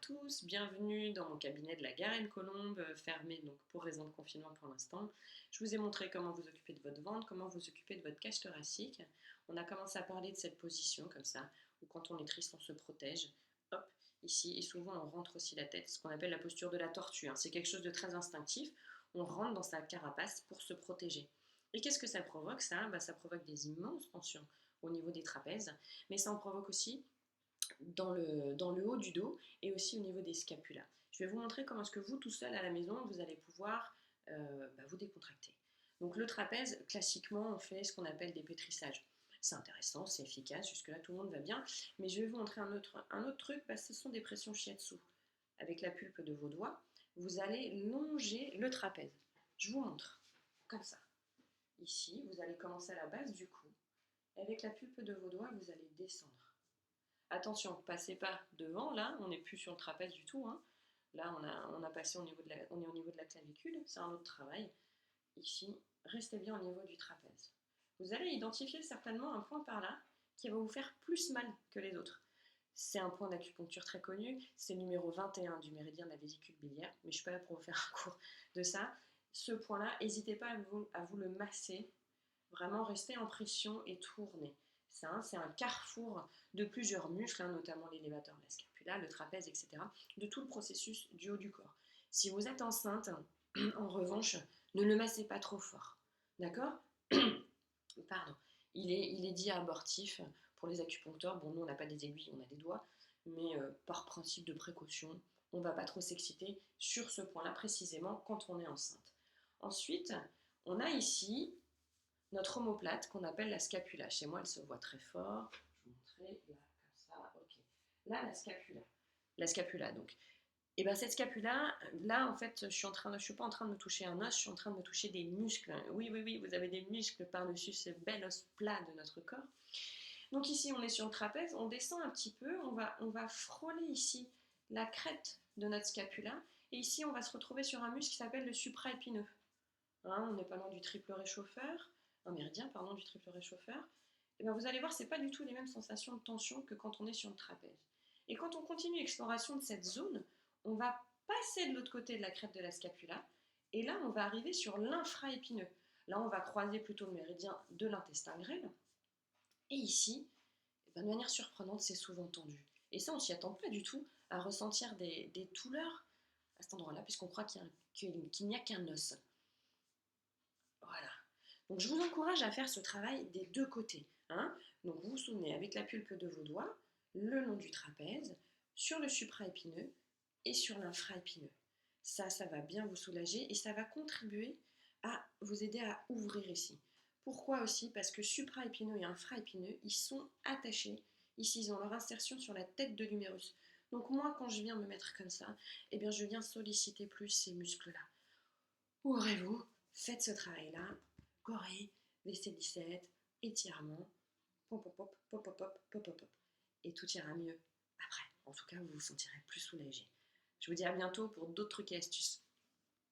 tous, bienvenue dans mon cabinet de la Garenne-Colombe, fermé donc pour raison de confinement pour l'instant. Je vous ai montré comment vous occuper de votre ventre, comment vous occuper de votre cage thoracique. On a commencé à parler de cette position comme ça, où quand on est triste on se protège. Hop, ici, et souvent on rentre aussi la tête, ce qu'on appelle la posture de la tortue. C'est quelque chose de très instinctif, on rentre dans sa carapace pour se protéger. Et qu'est-ce que ça provoque ça? Ça provoque des immenses tensions au niveau des trapèzes, mais ça en provoque aussi dans le haut du dos et aussi au niveau des scapulas. Je vais vous montrer comment est-ce que vous, tout seul à la maison, vous allez pouvoir vous décontracter. Donc le trapèze, classiquement, on fait ce qu'on appelle des pétrissages. C'est intéressant, c'est efficace, jusque-là tout le monde va bien, mais je vais vous montrer un autre truc, ce sont des pressions shiatsu. Avec la pulpe de vos doigts, vous allez longer le trapèze. Je vous montre, comme ça. Ici, vous allez commencer à la base du cou. Avec la pulpe de vos doigts, vous allez descendre. Attention, passez pas devant, là, on n'est plus sur le trapèze du tout. Là, on a passé on est au niveau de la clavicule, c'est un autre travail. Ici, restez bien au niveau du trapèze. Vous allez identifier certainement un point par là qui va vous faire plus mal que les autres. C'est un point d'acupuncture très connu, c'est le numéro 21 du méridien de la vésicule biliaire, mais je ne suis pas là pour vous faire un cours de ça. Ce point-là, n'hésitez pas à vous le masser, vraiment restez en pression et tournez. C'est un carrefour de plusieurs muscles, notamment l'élévateur de la scapula, le trapèze, etc., de tout le processus du haut du corps. Si vous êtes enceinte, en revanche, ne le massez pas trop fort. D'accord? Pardon. Il est dit abortif pour les acupuncteurs. Bon, nous, on n'a pas des aiguilles, on a des doigts, mais par principe de précaution, on ne va pas trop s'exciter sur ce point-là précisément quand on est enceinte. Ensuite, on a ici notre omoplate qu'on appelle la scapula. Chez moi, elle se voit très fort. Je vais vous montrer, là, comme ça, ok. Là, la scapula. La scapula, donc. Et bien cette scapula, là, en fait, je suis pas en train de me toucher un os, je suis en train de me toucher des muscles. Oui, oui, oui, vous avez des muscles par-dessus ce bel os plat de notre corps. Donc ici, on est sur le trapèze, on descend un petit peu, on va frôler ici la crête de notre scapula, et ici, on va se retrouver sur un muscle qui s'appelle le supraépineux. On n'est pas loin du triple réchauffeur, un méridien, pardon, du triple réchauffeur. Et bien vous allez voir, c'est pas du tout les mêmes sensations de tension que quand on est sur le trapèze. Et quand on continue l'exploration de cette zone, on va passer de l'autre côté de la crête de la scapula, et là, on va arriver sur l'infraépineux. Là, on va croiser plutôt le méridien de l'intestin grêle. Et ici, de manière surprenante, c'est souvent tendu. Et ça, on s'y attend pas du tout à ressentir des douleurs à cet endroit-là, puisqu'on croit qu'il n'y a qu'un os. Voilà. Donc je vous encourage à faire ce travail des deux côtés. Donc vous vous souvenez, avec la pulpe de vos doigts, le long du trapèze, sur le supraépineux et sur l'infraépineux. Ça va bien vous soulager et ça va contribuer à vous aider à ouvrir ici. Pourquoi aussi? Parce que supraépineux et infraépineux, ils sont attachés. Ici, ils ont leur insertion sur la tête de l'humérus. Donc moi, quand je viens me mettre comme ça, eh bien, je viens solliciter plus ces muscles-là. Ouvrez-vous, faites ce travail-là, corée, WC17, étirement, pop pop pop, pop pop pop, pop pop pop. Et tout ira mieux après. En tout cas, vous vous sentirez plus soulagé. Je vous dis à bientôt pour d'autres trucs et astuces.